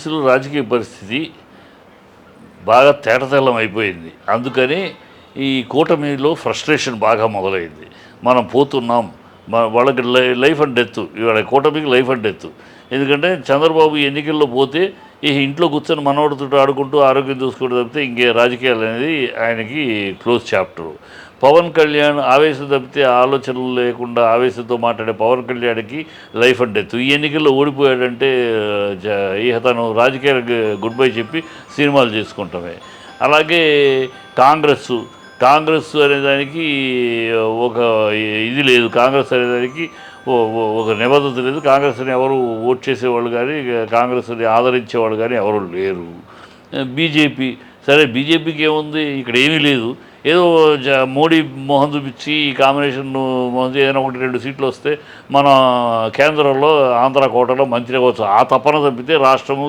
అసలు రాజకీయ పరిస్థితి బాగా తేటతెల్లం అయిపోయింది. అందుకని ఈ కూటమిలో ఫ్రస్ట్రేషన్ బాగా మొదలైంది. మనం పోతున్నాం. వాళ్ళకి లైఫ్ అండ్ డెత్. ఇవాళ కూటమికి లైఫ్ అండ్ డెత్. ఎందుకంటే చంద్రబాబు ఎన్నికల్లో పోతే ఈ ఇంట్లో కూర్చొని మనవడితో ఆడుకుంటూ ఆరోగ్యం చూసుకోవడం తప్పితే ఇంకే రాజకీయాలు అనేది ఆయనకి క్లోజ్ చాప్టరు. పవన్ కళ్యాణ్ ఆవేశం తప్పితే ఆలోచనలు లేకుండా ఆవేశంతో మాట్లాడే పవన్ కళ్యాణ్కి లైఫ్ అండ్ డెత్. ఈ ఎన్నికల్లో ఓడిపోయాడంటే తను రాజకీయాలకు గుడ్ బై చెప్పి సినిమాలు చేసుకుంటామే. అలాగే కాంగ్రెస్ అనేదానికి ఒక ఇది లేదు. కాంగ్రెస్ అనేదానికి ఒక నిబద్ధత లేదు. కాంగ్రెస్ని ఎవరు ఓట్ చేసేవాళ్ళు కానీ కాంగ్రెస్ని ఆదరించేవాళ్ళు కానీ ఎవరు లేరు. బీజేపీ సరే, బీజేపీకి ఏముంది, ఇక్కడ ఏమీ లేదు. ఏదో మోడీ మొహం చూపించి ఈ కాంబినేషన్ మొహం ఏదైనా 1-2 సీట్లు వస్తే మన కేంద్రంలో ఆంధ్ర కోటలో మంత్రి అవ్వచ్చు. ఆ తపన తప్పితే రాష్ట్రము